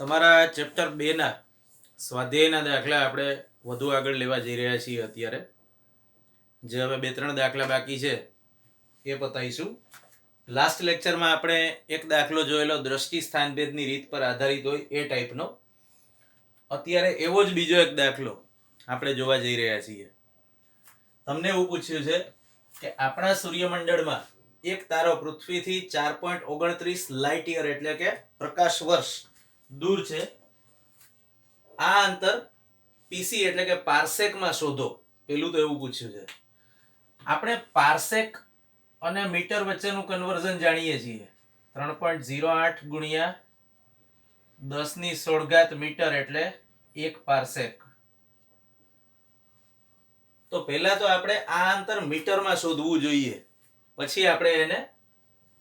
તમારા ચેપ્ટર 2 ના સ્વાધ્યાયના દાખલા આપણે વધુ આગળ લેવા જઈ રહ્યા છીએ અત્યારે. જે હવે 2-3 દાખલા બાકી છે એ પતાવીશું. લાસ્ટ લેક્ચરમાં આપણે એક દાખલો જોયેલો દ્રષ્ટિ સ્થાનભેદની રીત પર આધારિત હોય એ ટાઈપનો. અત્યારે એવો જ બીજો એક દાખલો આપણે જોવા જઈ રહ્યા છીએ. તમને એવું પૂછ્યું છે કે આપણા સૂર્યમંડળમાં એક તારો પૃથ્વીથી 4.29 લાઇટ યર એટલે કે પ્રકાશ વર્ષ દૂર છે. આ અંતર પીસી એટલે કે પાર્સેકમાં શોધો. પેલું તો એવું પૂછ્યું છે. આપણે પાર્સેક અને મીટર વચ્ચેનું કન્વર્ઝન જાણીએ છીએ. 3.08 ગુણ્યા 10⁻16 મીટર એટલે 1 પાર્સેક. તો પહેલા તો આપણે આ અંતર મીટરમાં શોધવું જોઈએ, પછી આપણે એને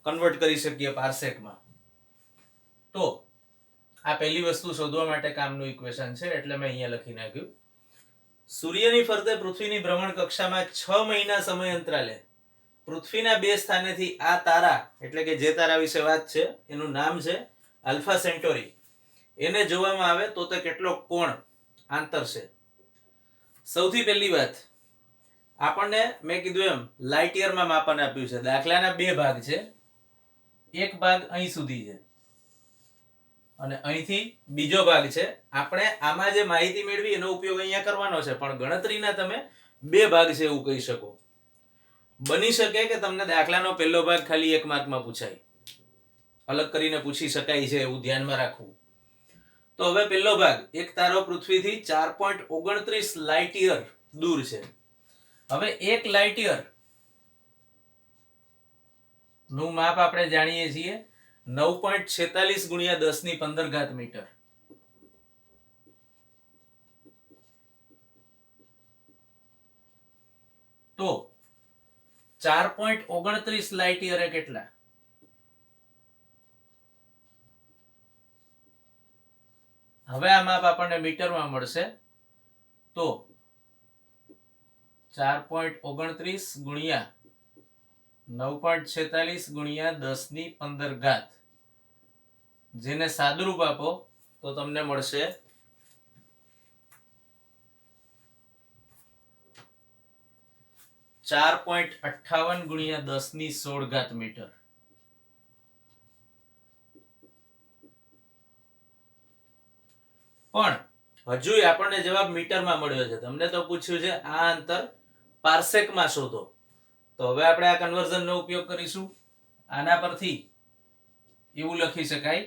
કન્વર્ટ કરી શકીએ પાર્સેકમાં. તો આ પહેલી વસ્તુ શોધવા માટે કામનું ઇક્વેશન છે, એટલે મેં અહીંયા લખી નાખ્યું. સૂર્યની ફરતે પૃથ્વીની ભ્રમણ કક્ષામાં 6 મહિના સમય અંતરાલે પૃથ્વીના 2 સ્થાનેથી આ તારા એટલે કે જે તારા વિશે વાત છે એનું નામ છે આલ્ફા સેન્ટોરી, એને જોવામાં આવે તો તે કેટલો કોણ આંતર છે. સૌથી પહેલી વાત, આપણને મેં કીધું એમ લાઇટ યરમાં માપન આપ્યું છે. દાખલાના 2 ભાગ છે. એક ભાગ અહીં સુધી છે અને અહીંથી બીજો ભાગ છે. આપણે આમાં જે માહિતી મેળવી એનો ઉપયોગ અહીંયા કરવાનો છે, પણ ગણતરીના તમે 2 ભાગ છે એવું કહી શકો. બની શકે કે તમને દાખલાનો પહેલો ભાગ ખાલી 1 માર્કમાં પૂછાય, અલગ કરીને પૂછી શકાય છે, એવું ધ્યાનમાં રાખવું. તો હવે પહેલો ભાગ, એક તારો પૃથ્વીથી 4.29 લાઇટ યર દૂર છે. હવે 1 લાઇટ યર નું માપ આપણે જાણીએ છીએ 9.46 ગુણ્યા 10⁻15 મીટર. તો 4.29 લાઇટ યર કેટલા? હવે આ માપ આપણને મીટરમાં મળશે. તો 4.29 ગુણ્યા 9.46 ગુણ્યા 10⁻15, જેને સાદુરૂપ આપો તો તમને મળશે 4.58 ગુણ્યા 10⁻16 મીટર. પણ હજુ આપણને જવાબ મીટરમાં મળ્યો છે. તમને તો પૂછ્યું છે આ અંતર પાર્સેકમાં શોધો. તો હવે આપણે આ કન્વર્ઝનનો ઉપયોગ કરીશું. આના પરથી એવું લખી શકાય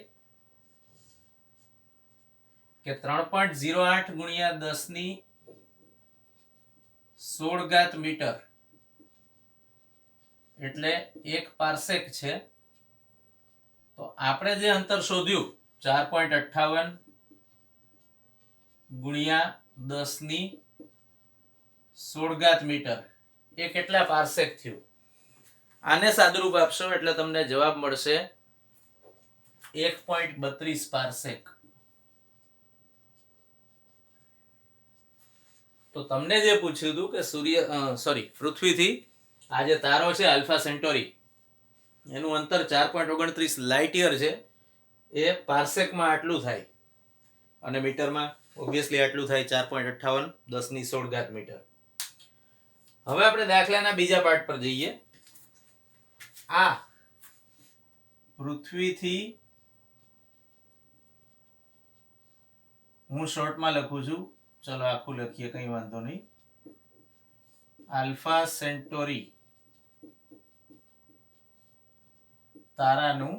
કે 3.08 ગુણ્યા 10⁻16 મીટર એટલે 1 પાર્સેક છે. તો આપણે જે અંતર શોધ્યું 4.58 ગુણ્યા 10⁻16 મીટર એ કેટલા પાર્સેક થયું? આને સાદુરૂપ આપશો એટલે તમને જવાબ મળશે 1.32 પાર્સેક. તો તમને જે પૂછ્યું હતું કે પૃથ્વીથી આ જે તારો છે આલ્ફા સેન્ટોરી, એનું અંતર 4.29 લાઇટ યર છે, એ પાર્સેકમાં આટલું થાય અને મીટરમાં ઓબ્વિયસલી આટલું થાય 4.58 10⁻16 મીટર. હવે આપણે દાખલાના બીજા પાર્ટ પર જઈએ. આ પૃથ્વીથી, હું શોર્ટમાં લખું છું, ચલો આખું લખીએ, કઈ વાંધો નહીં. આલ્ફા સેન્ટોરી તારાનું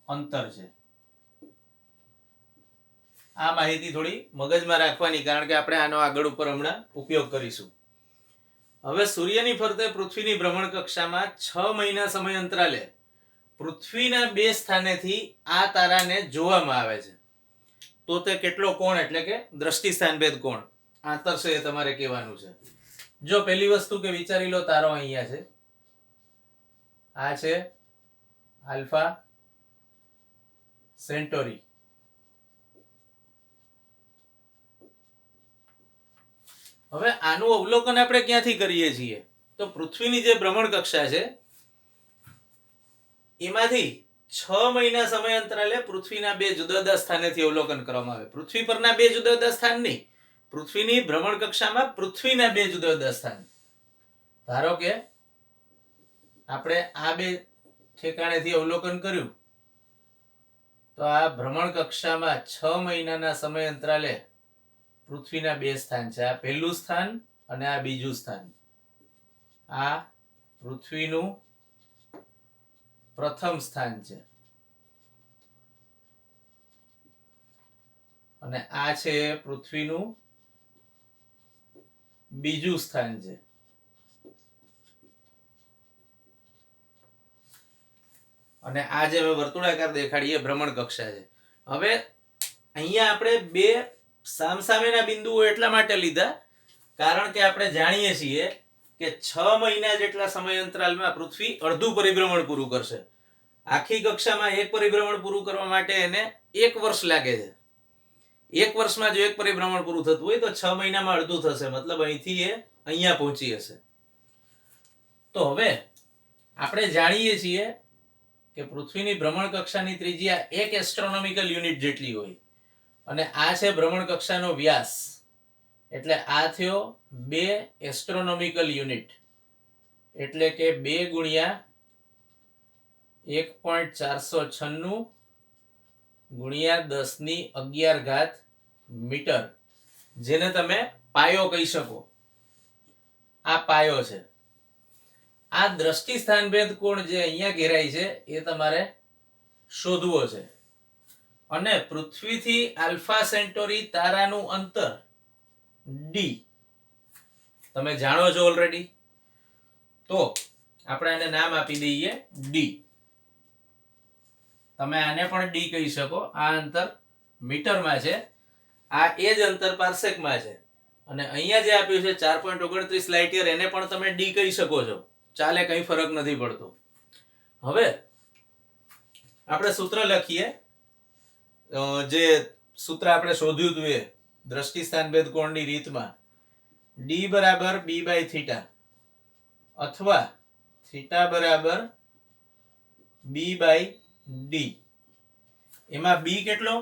અંતર છે. આ માહિતી થોડી મગજમાં રાખવાની, કારણ કે આપણે આનો આગળ ઉપર હમણાં ઉપયોગ કરીશું. હવે સૂર્યની ફરતે પૃથ્વીની ભ્રમણ કક્ષામાં 6 મહિના સમય અંતરાલે પૃથ્વીના 2 સ્થાનેથી આ તારાને જોવામાં આવે છે. તો તે કેટલો કોણ એટલે કે દ્રષ્ટિ સ્થાનભેદ કોણ આંતર છે એ તમારે કહેવાનું છે. જો પહેલી વસ્તુ કે વિચારી લો, તારો અહીંયા છે, આ છે આલ્ફા સેન્ટોરી. હવે આનું અવલોકન આપણે ક્યાંથી કરીએ છીએ? તો પૃથ્વીની જે ભ્રમણ કક્ષા છે એમાંથી 6 મહિના સમય અંતરાલે પૃથ્વીના બે જુદા જુદા સ્થાનેથી અવલોકન કરવામાં આવે. પૃથ્વી પરના બે જુદા જુદા સ્થાન નહીં, પૃથ્વીની ભ્રમણ કક્ષામાં પૃથ્વીના બે જુદા જુદા સ્થાન. ધારો કે આપણે આ બે ઠેકાણેથી અવલોકન કર્યું, તો આ ભ્રમણ કક્ષામાં 6 મહિનાના સમય અંતરાલે પૃથ્વીના બે સ્થાન છે. આ પહેલું સ્થાન અને આ બીજું સ્થાન. આ પૃથ્વીનું પ્રથમ સ્થાન છે અને આ છે પૃથ્વીનું બીજું સ્થાન છે. અને આ જે વર્તુળાકાર દેખાડીએ ભ્રમણ કક્ષા છે. હવે અહીંયા આપણે બે સામસામેના બિંદુઓ એટલા માટે લીધા કારણ કે આપણે જાણીએ છીએ કે 6 મહિના જેટલા સમય અંતરાલમાં પૃથ્વી અડધું પરિભ્રમણ પૂરું કરશે. આખી કક્ષામાં એક પરિભ્રમણ પૂરું કરવા માટે એને 1 વર્ષ લાગે છે. 1 વર્ષમાં જો એક પરિભ્રમણ પૂરું થતું હોય તો 6 મહિનામાં અડધું થશે, મતલબ અહીંથી એ અહીંયા પહોંચી હશે. તો હવે આપણે જાણીએ છીએ કે પૃથ્વીની ભ્રમણ કક્ષાની ત્રિજ્યા 1 એસ્ટ્રોનોમિકલ યુનિટ જેટલી હોય અને આ છે ભ્રમણ કક્ષાનો વ્યાસ, એટલે આ થયો 2 એસ્ટ્રોનોમિકલ યુનિટ, એટલે કે 2 ગુણ્યા 1.496 ગુણ્યા 10⁻11 મીટર, જેને તમે પાયો કહી શકો. આ પાયો છે. આ દ્રષ્ટિ સ્થાનભેદ કોણ જે અહીંયા ઘેરાય છે એ તમારે શોધવો છે. અને પૃથ્વીથી આલ્ફા સેન્ટોરી તારાનું અંતર ડી તમે જાણો છો ઓલરેડી, તો આપણે આને નામ આપી દઈએ ડી. તમે આને પણ ડી કહી શકો. આ અંતર મીટરમાં છે, આ એ જ અંતર પાર્સેકમાં છે. અને અહીંયા જે આપ્યું છે 4.29 લાઇટ યર, એને પણ તમે ડી કહી શકો છો, ચાલે, કઈ ફરક નથી પડતો. હવે આપણે સૂત્ર લખીએ, જે સૂત્ર આપણે શોધ્યું હતું એ દ્રષ્ટિ સ્થાનભેદ કોણની રીતમાં. ડી બરાબર બી બાય થીટા અથવા થીટા બરાબર બી બાય ડી. એમાં બી કેટલો?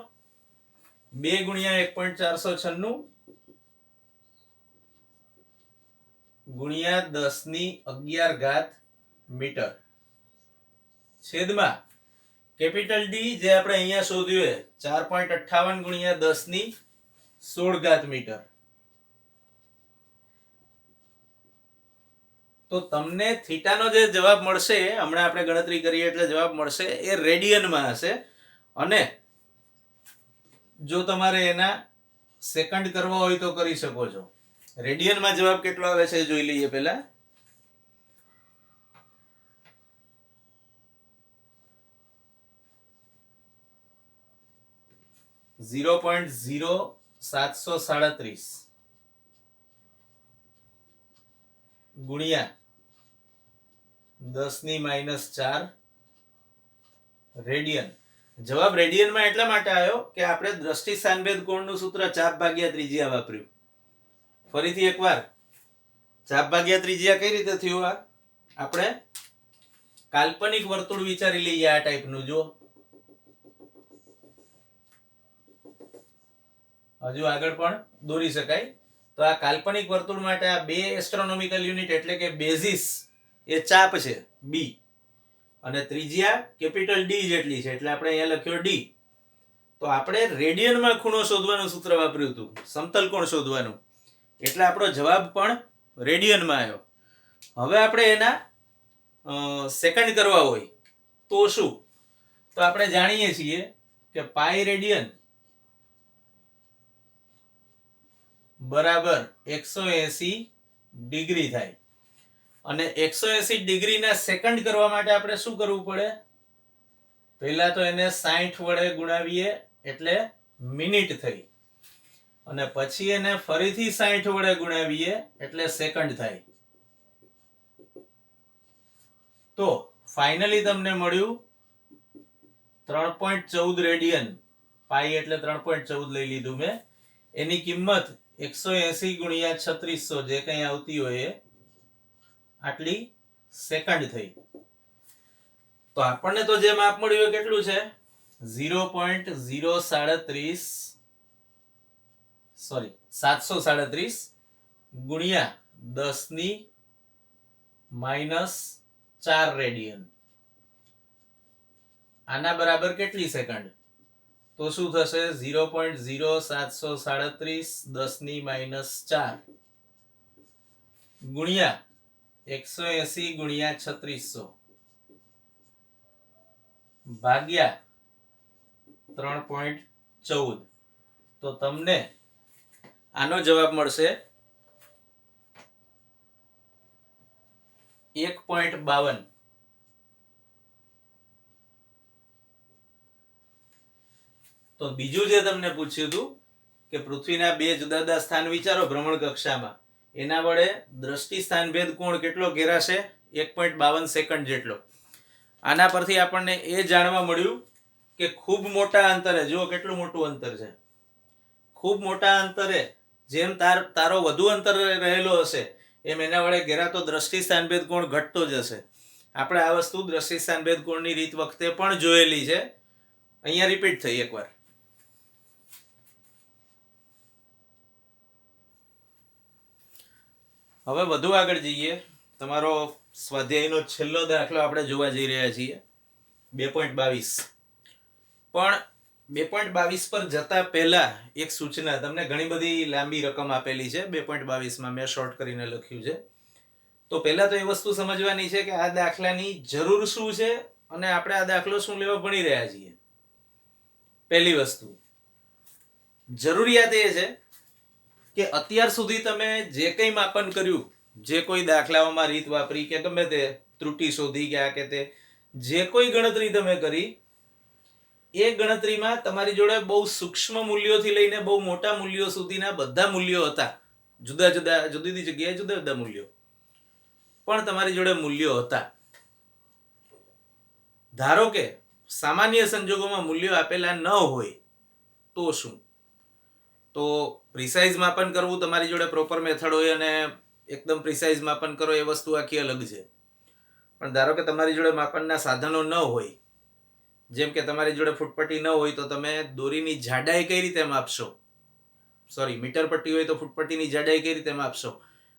2 ગુણ્યા 1.496 ગુણ્યા 10⁻11 મીટર છેદમાં કેપિટલ ડી જે આપણે અહીંયા શોધ્યું એ 4.58 ગુણ્યા 10⁻16 મીટર. તો તમને થીટાનો જે જવાબ મળશે, હમણાં આપણે ગણતરી કરીએ એટલે જવાબ મળશે, એ રેડિયનમાં હશે. અને જો તમારે એના સેકન્ડ કરવા હોય તો કરી શકો છો. રેડિયનમાં જવાબ કેટલો આવે છે જોઈ લઈએ પહેલા. 0.0737 ગુણ્યા 10⁻⁴ રેડિયન. જવાબ રેડિયનમાં એટલા માટે આવ્યો કે આપણે દ્રષ્ટિ સ્થાનભેદ કોણનું સૂત્ર ચાપ ભાગ્યા ત્રિજ્યા વાપર્યું. ફરીથી એકવાર, ચાપ ભાગ્યા ત્રિજ્યા કઈ રીતે થયું? આપણે કાલ્પનિક વર્તુળ વિચારી લઈએ આ ટાઈપનું. જો હજુ આગળ પણ દોરી શકાય. તો આ કાલ્પનિક વર્તુળ માટે આ 2 એસ્ટ્રોનોમિકલ યુનિટ એટલે કે બેઝિસ એ ચાપ છે બી, અને ત્રિજ્યા કેપિટલ ડી જેટલી છે, એટલે આપણે અહીંયા લખ્યો ડી. તો આપણે રેડિયનમાં ખૂણો શોધવાનું સૂત્ર વાપર્યું હતું, સમતલ કોણ શોધવાનું, એટલે આપણો જવાબ પણ રેડિયનમાં આવ્યો. હવે આપણે એના સેકન્ડ કરવા હોય તો શું? તો આપણે જાણીએ છીએ કે પાઈ રેડિયન બરાબર 180 ડિગ્રી થાય. અને 180 ડિગ્રીના સેકન્ડ કરવા માટે આપણે શું કરવું પડે? પહેલા તો એને 60 વડે ગુણાવીએ એટલે મિનિટ થઈ, અને પછી એને ફરીથી 60 વડે ગુણાવીએ એટલે સેકન્ડ થાય. તો ફાઇનલી તમને મળ્યું 3.14 રેડિયન. પાઈ એટલે 3.14 લઈ લીધું મેં. એની કિંમત 180 ગુણ્યા 3600 જે કંઈ આવતી હોય એ આટલી સેકન્ડ થઈ. તો આપણને તો જે માપ મળ્યું એ કેટલું છે 0.037 737 ગુણ્યા 10⁻⁴ રેડિયન. આના બરાબર કેટલી સેકન્ડ? તો શું થશે 0.0737 10⁻⁴ ગુણ્યા 180 ગુણ્યા 3600 ભાગ્યા 3.14. તો તમને આનો જવાબ મળશે 1.52. તો બીજું જે તમને પૂછ્યું હતું કે પૃથ્વીના બે જુદા જુદા સ્થાન વિચારો ભ્રમણ કક્ષામાં, એના વડે દ્રષ્ટિ સ્થાનભેદ કોણ કેટલો ઘેરાશે? 1.52 સેકન્ડ જેટલો. આના પરથી આપણને એ જાણવા મળ્યું કે ખૂબ મોટા અંતરે, જુઓ કેટલું મોટું અંતર છે, ખૂબ મોટા અંતરે જેમ તારો વધુ અંતર રહેલો હશે એમ એના વડે ઘેરાતો દ્રષ્ટિ સ્થાનભેદ કોણ ઘટતો જ હશે. આપણે આ વસ્તુ દ્રષ્ટિ સ્થાનભેદ કોણની રીત વખતે પણ જોયેલી છે, અહીંયા રિપીટ થઈ એકવાર. હવે વધુ આગળ જઈએ. તમારો સ્વાધ્યાયનો છેલ્લો દાખલો આપણે જોવા જઈ રહ્યા છીએ 2.22. પણ 2.22 પર જતા પહેલા એક સૂચના, તમને ઘણી બધી લાંબી રકમ આપેલી છે 2.22 માં, મેં શોર્ટ કરીને લખ્યું છે. તો પહેલા તો એ વસ્તુ સમજવાની છે કે આ દાખલાની જરૂર શું છે અને આપણે આ દાખલો શું લેવા ભણી રહ્યા છીએ. પહેલી વસ્તુ જરૂરિયાત એ છે કે અત્યાર સુધી તમે જે કંઈ માપન કર્યું, જે કોઈ દાખલાઓમાં રીત વાપરી કે ગમે તે ત્રુટિ શોધી કે આ કે તે જે કોઈ ગણતરી તમે કરી, એ ગણતરીમાં તમારી જોડે બહુ સૂક્ષ્મ મૂલ્યોથી લઈને બહુ મોટા મૂલ્યો સુધીના બધા મૂલ્યો હતા. જુદી જગ્યાએ જુદા જુદા મૂલ્યો, પણ તમારી જોડે મૂલ્યો હતા. ધારો કે સામાન્ય સંજોગોમાં મૂલ્યો આપેલા ન હોય તો શું? તો પ્રિસાઇઝ માપન કરવું, તમારી જોડે પ્રોપર મેથડ હોય અને એકદમ પ્રિસાઇઝ માપન કરો, એ વસ્તુ આખી અલગ છે. પણ ધારો કે તમારી જોડે માપનના સાધનો ન હોય, જેમ કે તમારી જોડે ફૂટપટ્ટી ન હોય તો તમે દોરીની જાડાઈ કઈ રીતે માપશો? મીટર પટ્ટી હોય તો ફૂટપટ્ટીની જાડાઈ કઈ રીતે માપશો?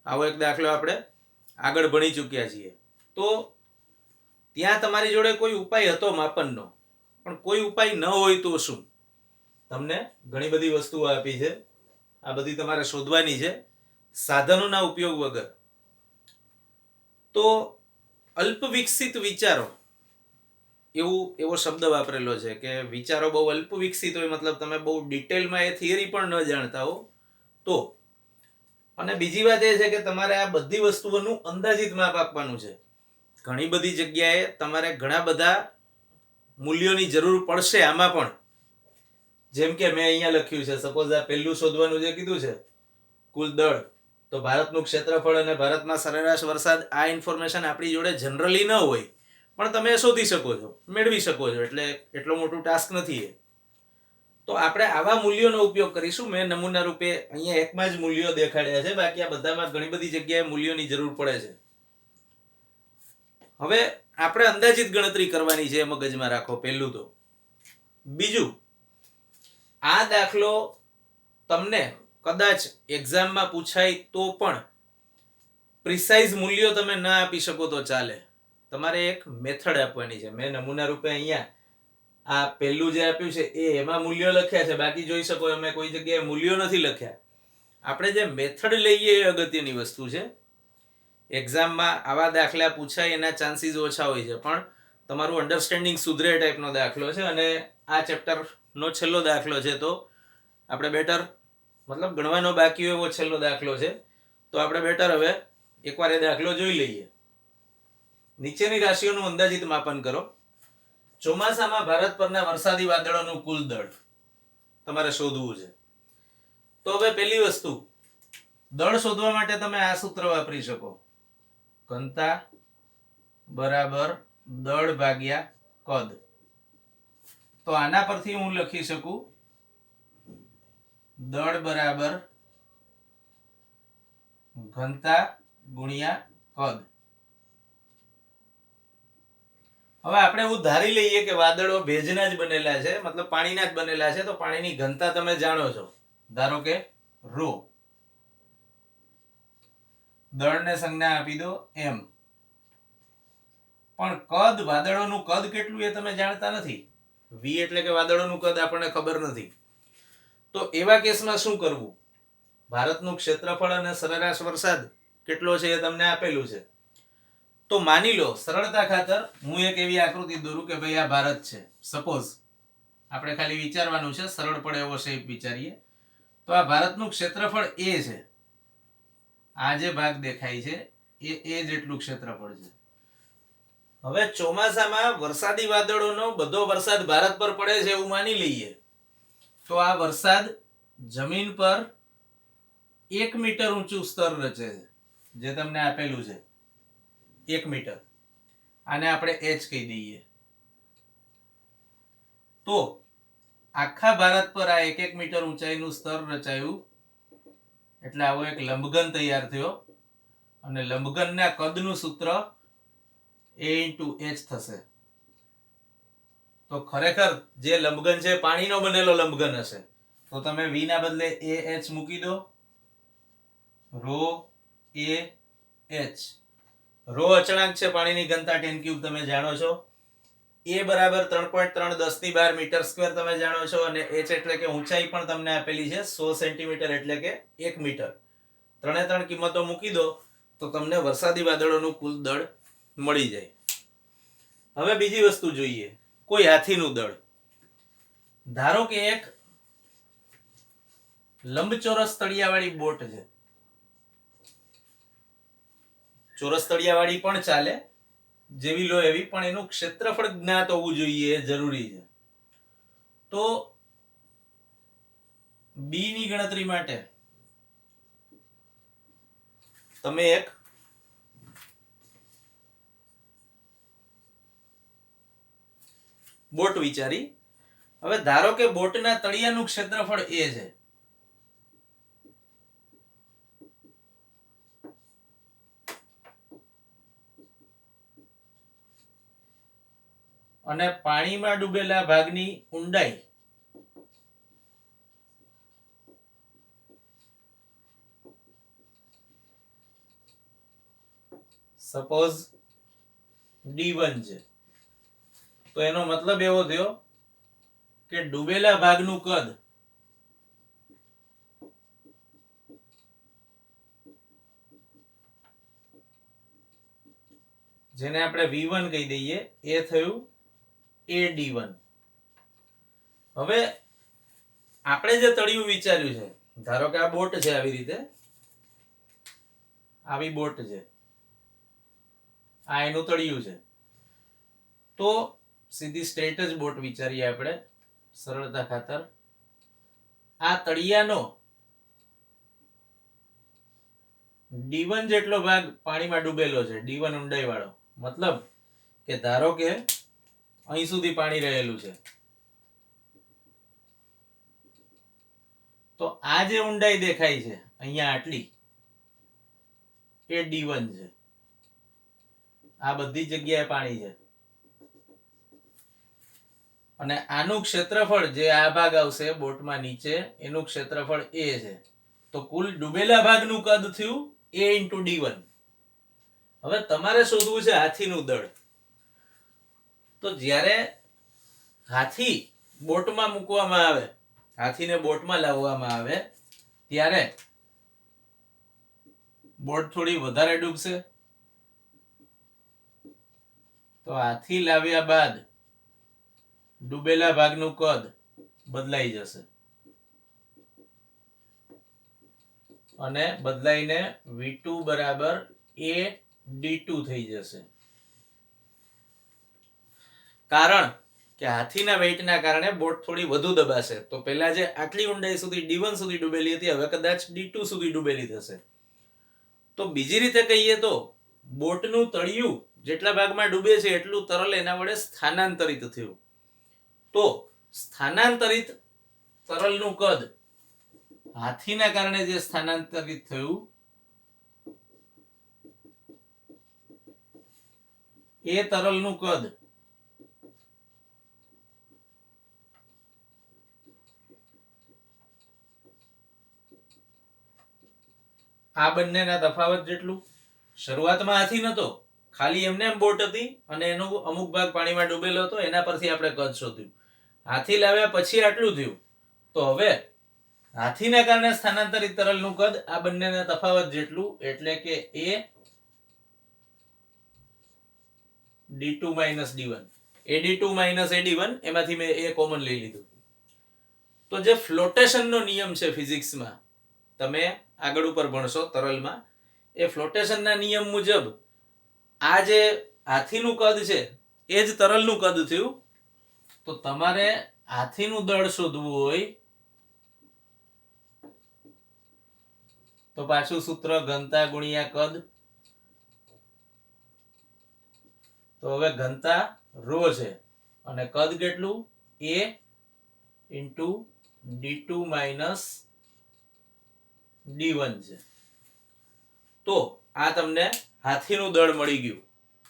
આવો એક દાખલો આપણે આગળ ભણી ચૂક્યા છીએ. તો ત્યાં તમારી જોડે કોઈ ઉપાય હતો માપનનો, પણ કોઈ ઉપાય ન હોય તો શું? તમને ઘણી બધી વસ્તુઓ આપી છે, આ બધી તમારે શોધવાની છે સાધનોના ઉપયોગ વગર. તો અલ્પ વિકસિત વિચારો, એવો શબ્દ વાપરેલો છે કે વિચારો બહુ અલ્પ વિકસિત હોય, મતલબ તમે બહુ ડિટેલમાં એ થિયરી પણ ન જાણતા હો તો. અને બીજી વાત એ છે કે તમારે આ બધી વસ્તુઓનું અંદાજિત માપ આપવાનું છે. ઘણી બધી જગ્યાએ તમારે ઘણા બધા મૂલ્યોની જરૂર પડશે આમાં પણ. જેમ કે મેં અહીંયા લખ્યું છે, સપોઝ આ પહેલું શોધવાનું જે કીધું છે કુલ દળ, તો ભારતનું ક્ષેત્રફળ અને ભારતમાં સરેરાશ વરસાદ, આ ઇન્ફોર્મેશન આપણી જોડે જનરલી ન હોય, પણ તમે શોધી શકો છો, મેળવી શકો છો, એટલે એટલો મોટું ટાસ્ક નથી એ. તો આપણે આવા મૂલ્યોનો ઉપયોગ કરીશું. મેં નમૂના રૂપે અહીંયા એકમાં જ મૂલ્યો દેખાડ્યા છે, બાકી આ બધામાં ઘણી બધી જગ્યાએ મૂલ્યોની જરૂર પડે છે. હવે આપણે અંદાજિત ગણતરી કરવાની છે, મગજમાં રાખો પહેલું તો. બીજું, આ દાખલો તમને કદાચ એક્ઝામમાં પૂછાય તો પણ પ્રિસાઇઝ મૂલ્યો તમે ના આપી શકો તો ચાલે. તમારે એક મેથડ આપવાની છે. મેં નમૂના રૂપે અહીંયા આ પહેલું જે આપ્યું છે એમાં મૂલ્યો લખ્યા છે, બાકી જોઈ શકો અમે કોઈ જગ્યાએ મૂલ્યો નથી લખ્યા. આપણે જે મેથડ લઈએ એ અગત્યની વસ્તુ છે. એક્ઝામમાં આવા દાખલા પૂછાય એના ચાન્સીસ ઓછા હોય છે, પણ તમારું અન્ડરસ્ટેન્ડિંગ સુધરે ટાઈપનો દાખલો છે અને આ ચેપ્ટરનો છેલ્લો દાખલો છે. તો આપણે બેટર, મતલબ ગણવાનો બાકી એવો છેલ્લો દાખલો છે, તો આપણે બેટર હવે એકવાર એ દાખલો જોઈ લઈએ. નીચેની રાશિઓનું અંદાજિત માપન કરો. ચોમાસામાં ભારત પરના વરસાદી વાદળોનું કુલ દળ તમારે શોધવું છે. તો હવે પહેલી વસ્તુ, દળ શોધવા માટે તમે આ સૂત્ર વાપરી શકો, ઘનતા બરાબર દળ ભાગ્યા કદ. તો આના પરથી હું લખી શકું દળ બરાબર ઘનતા ગુણ્યા કદ. હવે આપણે એવું ધારી લઈએ કે વાદળો ભેજના જ બનેલા છે, મતલબ પાણીના જ બનેલા છે, તો પાણીની ઘનતા તમે જાણો છો, ધારો કે ρ. દળને સંજ્ઞા આપી દો m. પણ કદ, વાદળોનું કદ કેટલું એ તમે જાણતા નથી. v એટલે કે વાદળોનું કદ આપણને ખબર નથી. તો એવા કેસમાં શું કરવું? ભારતનું ક્ષેત્રફળ અને સરેરાશ વરસાદ કેટલો છે એ તમને આપેલું છે. તો માની લો, સરળતા ખાતર હું એક એવી આકૃતિ દોરું કે ભાઈ આ ભારત છે. સપોઝ આપણે ખાલી વિચારવાનું છે, સરળ પડે એવો શેપ વિચારીએ. તો આ ભારતનું ક્ષેત્રફળ એ છે. આ જે ભાગ દેખાય છે એ જેટલું ક્ષેત્રફળ છે. હવે ચોમાસામાં વરસાદી વાદળોનો બધો વરસાદ ભારત પર પડે છે એવું માની લઈએ. તો આ વરસાદ જમીન પર 1 મીટર ઊંચું સ્તર રચે છે, જે તમને આપેલું છે 1 મીટર. આને આપણે h કહી દઈએ. તો આખા ભારત પર આ 1 મીટર ઊંચાઈનું સ્તર રચાયું, એટલે આવો એક લંબઘન તૈયાર થયો. અને લંબઘનના કદનું સૂત્ર a × h થશે. તો ખરેખર જે લંબઘન છે પાણીનો બનેલો લંબઘન હશે. તો તમે v ના બદલે ah મૂકી દો. ρ ah. ρ અચળાંક છે, પાણીની ઘનતા 10³ તમે જાણો છો. a બરાબર 3.31012 મીટર સ્ક્વેર તમે જાણો છો. અને h એટલે કે ઊંચાઈ પણ તમને આપેલી છે 100 સેન્ટીમીટર એટલે કે 1 મીટર. ત્રણે ત્રણ કિંમતો મૂકી દો તો તમને વરસાદી વાદળોનું કુલ દળ મળી જાય. હવે બીજી વસ્તુ જોઈએ, કોઈ હાથીનું દળ. ધારો કે એક લંબચોરસ તળિયાવાળી બોટ છે. ચોરસ તળિયાવાળી પણ ચાલે, જેવી લો એવી, પણ એનું ક્ષેત્રફળ જ્ઞાત હોવું જોઈએ, એ જરૂરી છે. તો બી ની ગણતરી માટે તમે એક બોટ વિચારી. હવે ધારો કે બોટના તળિયાનું ક્ષેત્રફળ એ છે. અને પાણીમાં ડૂબેલા ભાગની ઊંડાઈ સપોઝ d1 છે. તો એનો મતલબ એવો થયો કે ડૂબેલા ભાગનું કદ જેને આપણે v1 કહી દઈએ એ થયું ad1. હવે આપણે જે તળિયું વિચાર્યું છે, ધારો કે આ બોટ છે, આવી રીતે આવી બોટ છે, આ એનું તળિયું છે. તો સીધી સ્ટ્રેટ જ બોટ વિચારીએ આપણે સરળતા ખાતર. આ તળિયાનો d1 જેટલો ભાગ પાણીમાં ડૂબેલો છે, d1 ઊંડાઈ વાળો. મતલબ કે ધારો કે અહીં સુધી પાણી રહેલું છે, તો આ જે ઊંડાઈ દેખાય છે અહીંયા આટલી, એ d1 છે. આ બધી જગ્યાએ પાણી છે. અને આનું ક્ષેત્રફળ જે આ ભાગ આવશે બોટમાં નીચે, એનું ક્ષેત્રફળ a છે. તો કુલ ડૂબેલા ભાગનું કદ થયું a × d1. હવે તમારે શોધવું છે હાથીનું દળ. તો જ્યારે હાથી બોટમાં મૂકવામાં આવે, હાથીને બોટમાં લાવવામાં આવે, ત્યારે બોટ થોડી વધારે ડૂબશે. તો હાથી લાવ્યા બાદ ડૂબેલા ભાગનું કદ બદલાઈ જશે અને બદલાઈને v2 બરાબર ad2 થઈ જશે. કારણ કે હાથીના વેઇટના કારણે બોટ થોડી વધુ દબાશે. તો પહેલા જે આટલી ઊંડાઈ સુધી d1 સુધી ડૂબેલી હતી, હવે કદાચ d2 સુધી ડૂબેલી થશે. તો બીજી રીતે કહીએ તો બોટનું તળિયું જેટલા ભાગમાં ડૂબે છે એટલું તરલ એના વડે સ્થાનાંતરિત થયું. તો સ્થાનાંતરિત તરલનું કદ, હાથીના કારણે જે સ્થાનાંતરિત થયું, એ તરલનું કદ આ બંનેના તફાવત જેટલું. શરૂઆતમાં હાથી નતો, ખાલી એમને એમ બોટ હતી અને એનો અમુક ભાગ પાણીમાં ડૂબેલો હતો, એના પરથી આપણે કદ શોધ્યું. હાથી લાવ્યા પછી આટલું થયું. તો હવે હાથીના કારણે સ્થાનાંતરિત તરલનું કદ આ બંનેના તફાવત જેટલું, એટલે કે a d2 - d1. ad2 - ad1 એમાંથી મેં a કોમન લઈ લીધું. તો જે ફ્લોટેશનનો નિયમ છે ફિઝિક્સમાં, તમે આગળ ઉપર ભણશો તરલમાં, એ ફ્લોટેશનના નિયમ મુજબ આ જે હાથીનું કદ છે એ જ તરલનું કદ થયું. તો તમારે હાથીનું દળ શોધવું હોય તો પાછું સૂત્ર ઘનતા ગુણ્યા કદ. તો હવે ઘનતા રો છે અને કદ કેટલું, a ઇન્ટુ d2 - d1 છે. તો આ તમને હાથીનું દળ મળી ગયું.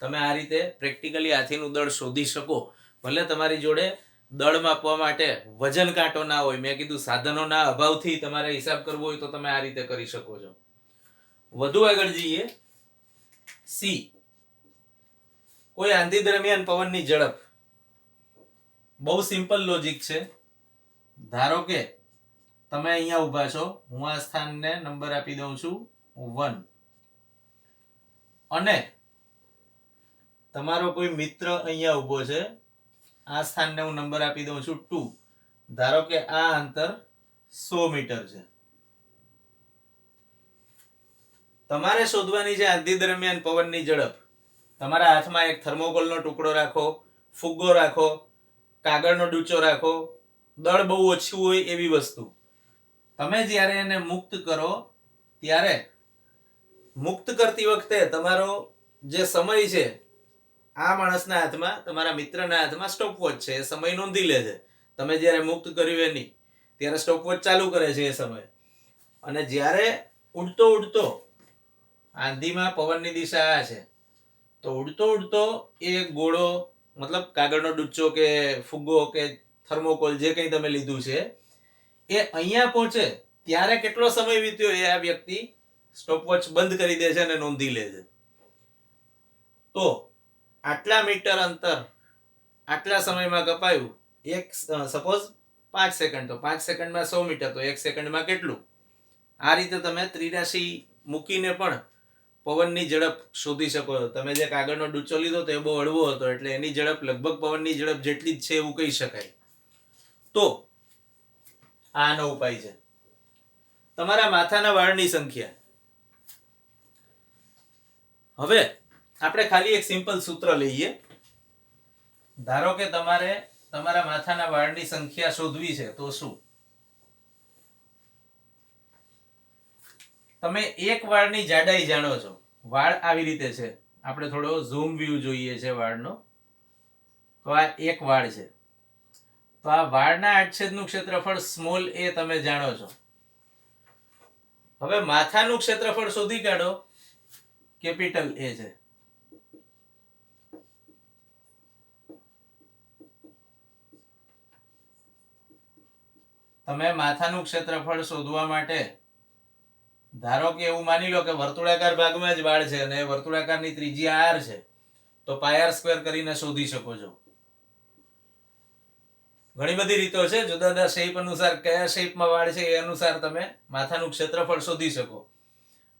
તમે આ રીતે પ્રેક્ટિકલી હાથીનું દળ શોધી શકો. ભલે તમારી જોડે દળ માપવા માટે વજન કાંટો ના હોય, મેં કીધું સાધનોના અભાવથી તમારે હિસાબ કરવો હોય તો તમે આ રીતે કરી શકો છો. વધુ આગળ જઈએ. સી, કોઈ આંધી દરમિયાન પવનની ઝડપ. બહુ સિમ્પલ લોજિક છે. ધારો કે તમે અહીંયા ઊભા છો, હું આ સ્થાનને નંબર આપી દઉં છું 1, અને તમારો કોઈ મિત્ર અહીંયા ઊભો છે, આ સ્થાનને હું નંબર આપી દઉં છું 2. ધારો કે આ અંતર 100 મીટર છે. તમારે શોધવાની છે આંધી દરમિયાન પવનની ઝડપ. તમારા હાથમાં એક થર્મોકોલનો ટુકડો રાખો, ફુગ્ગો રાખો, કાગળનો ડૂચો રાખો, દળ બહુ ઓછું હોય એવી વસ્તુ. તમે જ્યારે એને મુક્ત કરો ત્યારે મુક્ત કરતી વખતે તમારો જે સમય છે, આ માણસના હાથમાં, તમારા મિત્રના હાથમાં સ્ટોપવોચ છે, એ સમય નોંધી લે છે. તમે જ્યારે મુક્ત કર્યું એની ત્યારે સ્ટોપવોચ ચાલુ કરે છે એ સમય. અને જ્યારે ઉડતો ઉડતો, આંધીમાં પવનની દિશા આ છે, તો ઉડતો ઉડતો એ ગોળો, મતલબ કાગળનો ડૂચો કે ફુગ્ગો કે થર્મોકોલ જે કંઈ તમે લીધું છે, એ અહીંયા પહોંચે ત્યારે કેટલો સમય વીત્યો એ આ વ્યક્તિ સ્ટોપવોચ બંધ કરી દે છે અને નોંધી લે છે. તો આટલા મીટર અંતર આટલા સમયમાં કપાયું. એક સપોઝ 5 સેકન્ડ, તો 5 સેકન્ડમાં 100 મીટર, તો 1 સેકન્ડમાં કેટલું? આ રીતે તમે ત્રિરાશી મૂકીને પણ પવનની ઝડપ શોધી શકો છો. તમે જે કાગળનો ડૂચો લીધો તો એ બહુ હળવો હતો, એટલે એની ઝડપ લગભગ પવનની ઝડપ જેટલી જ છે એવું કહી શકાય. તો આનો ઉપાય છે તમારા માથાના વાળની સંખ્યા. હવે આપણે ખાલી એક સિમ્પલ સૂત્ર લઈએ. ધારો કે તમારે તમારા માથાના વાળની સંખ્યા શોધવી છે, તો શું? તમે એક વાળની જાડાઈ જાણો છો. વાળ આવી રીતે છે. આપણે થોડો ઝૂમ વ્યૂ જોઈએ છે વાળનો. તો આ એક વાળ છે. તો આ વાળના આડછેદનું ક્ષેત્રફળ સ્મોલ a તમે જાણો છો. હવે માથાનું ક્ષેત્રફળ શોધી કાઢો. કેપિટલ A છે. તમે માથાનું ક્ષેત્રફળ શોધવા માટે ધારો કે એવું માની લો કે વર્તુળાકાર ભાગમાં જ વાળ છે અને વર્તુળાકારની ત્રિજ્યા r છે, તો πr² કરીને શોધી શકો છો. ઘણી બધી રીતો છે. જુદા જુદા શેપ અનુસાર કયા શેપમાં વાળ છે એ અનુસાર તમે માથાનું ક્ષેત્રફળ શોધી શકો.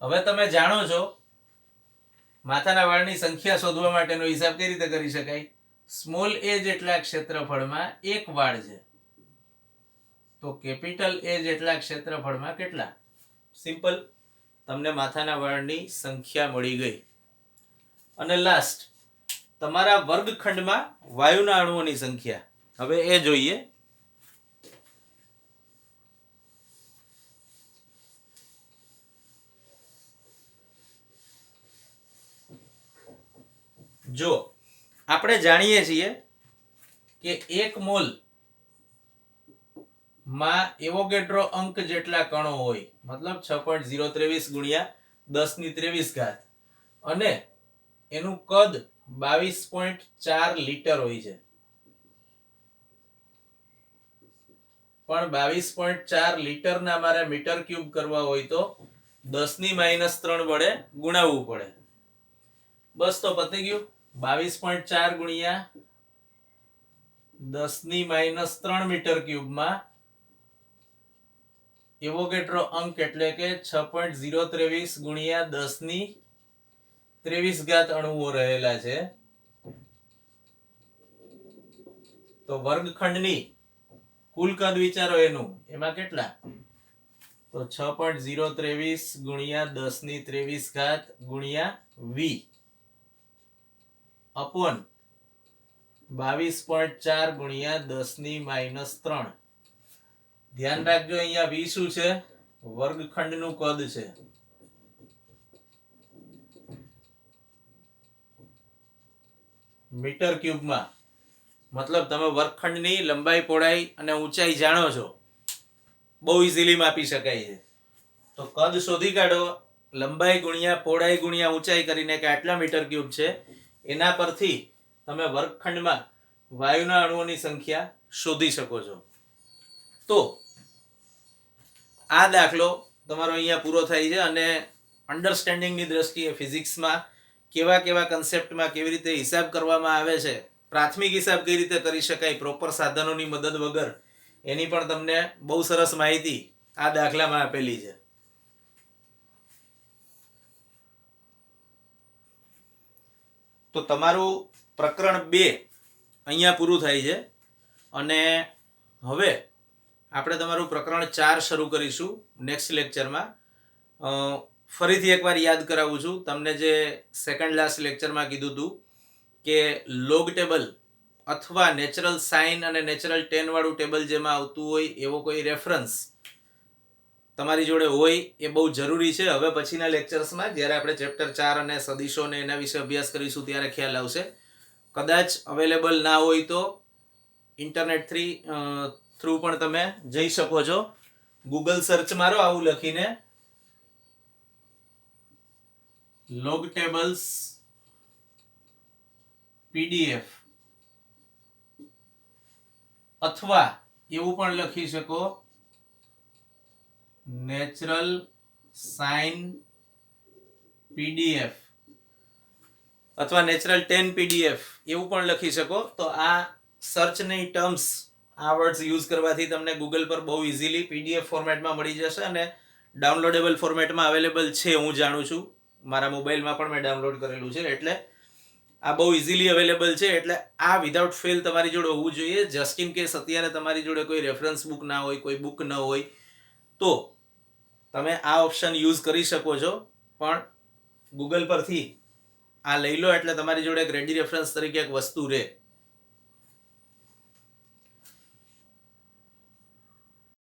હવે તમે જાણો છો માથાના વાળની સંખ્યા શોધવા માટેનો હિસાબ કઈ રીતે કરી શકાય? સ્મોલ a જેટલા ક્ષેત્રફળમાં એક વાળ છે, તો કેપિટલ A જેટલા ક્ષેત્રફળમાં કેટલા? સિમ્પલ, તમને માથાના વાળની સંખ્યા મળી ગઈ. અને લાસ્ટ, તમારા વર્ગખંડમાં વાયુના અણુઓની સંખ્યા. હવે એ જોઈએ. જો આપણે જાણીએ છીએ કે 1 મોલ માં એવોગેડ્રો અંક જેટલા કણો હોય, મતલબ 6.023 ગુણ્યા 10⁻23 અને એનું કદ 22.4 લીટર હોય છે. પણ 22.4 લીટરના મારે મીટર ક્યુબ કરવા હોય તો 10⁻³ વડે ગુણાવવું પડે. બસ તો પતી ગયું. 22.4 ગુણ્યા 10⁻³ મીટર ક્યુબમાં એવોગેડ્રો અંક એટલે કે 6.023 ગુણ્યા 10⁻23 અણુઓ રહેલા છે. તો વર્ગખંડની કુલ કદ વિચારો એનું, એમાં કેટલા? તો 6.023 ગુણ્યા 10⁻23 ગુણ્યા v અપોન 22.4 ગુણ્યા 10⁻³ ધ્યાન રાખજો અહીંયા v શું છે? વર્ગખંડનું કદ છે. મીટર ક્યુબમાં મતલબ તમે વર્ગખંડની લંબાઈ, પહોળાઈ અને ઊંચાઈ જાણો છો, બહુ ઇઝીલી માપી શકાય છે. તો કદ શોધી કાઢો, લંબાઈ ગુણ્યા પહોળાઈ ગુણ્યા ઊંચાઈ કરીને કે આટલા મીટર ક્યુબ છે, એના પરથી તમે વર્ગખંડમાં વાયુના અણુઓની સંખ્યા શોધી શકો છો. તો આ દાખલો તમારો અહીંયા પૂરો થાય છે. અને અન્ડરસ્ટેન્ડિંગની દ્રષ્ટિએ ફિઝિક્સમાં કેવા કેવા કન્સેપ્ટમાં કેવી રીતે હિસાબ કરવામાં આવે છે, પ્રાથમિક હિસાબ કઈ રીતે કરી શકાય પ્રોપર સાધનોની મદદ વગર, એની પણ તમને બહુ સરસ માહિતી આ દાખલામાં આપેલી છે. તો તમારું પ્રકરણ 2 અહીંયા પૂરું થાય છે. અને હવે આપણે તમારું પ્રકરણ 4 શરૂ કરીશું નેક્સ્ટ લેક્ચરમાં. ફરીથી એકવાર યાદ કરાવું છું તમને, જે સેકન્ડ લાસ્ટ લેક્ચરમાં કીધું હતું કે લોગ ટેબલ અથવા નેચરલ સાઇન અને નેચરલ ટેન વાળું ટેબલ જેમાં આવતું હોય એવો કોઈ રેફરન્સ તમારી જોડે હોય એ બહુ જરૂરી છે. હવે પછીના લેક્ચર્સમાં જ્યારે આપણે ચેપ્ટર 4 અને સદીશો ને એના વિશે અભ્યાસ કરીશું ત્યારે ખ્યાલ આવશે. કદાચ અવેલેબલ ના હોય તો ઇન્ટરનેટ થ્રુ પણ તમે જઈ શકો છો. ગૂગલ સર્ચ મારો આવું લખીને, લોગ ટેબલ્સ પીડીએફ, અથવા એવું પણ લખી શકો નેચરલ સાઇન પીડીએફ અથવા નેચરલ ટેન પીડીએફ એવું પણ લખી શકો. તો આ સર્ચની ટર્મ્સ, આ વર્ડ્સ યુઝ કરવાથી તમને ગૂગલ પર બહુ ઇઝીલી પીડીએફ ફોર્મેટમાં મળી જશે અને ડાઉનલોડેબલ ફોર્મેટમાં અવેલેબલ છે, હું જાણું છું. મારા મોબાઈલમાં પણ મેં ડાઉનલોડ કરેલું છે, એટલે આ બહુ ઇઝીલી અવેલેબલ છે. એટલે આ વિધાઉટ ફેલ તમારી જોડે હોવું જોઈએ. જસ્ટ ઇન કેસ અત્યારે તમારી જોડે કોઈ રેફરન્સ બુક ના હોય, કોઈ બુક ન હોય, તો તમે આ ઓપ્શન યુઝ કરી શકો છો. પણ ગૂગલ પરથી આ લઈ લો એટલે તમારી જોડે એક રેડી રેફરન્સ તરીકે એક વસ્તુ રહે.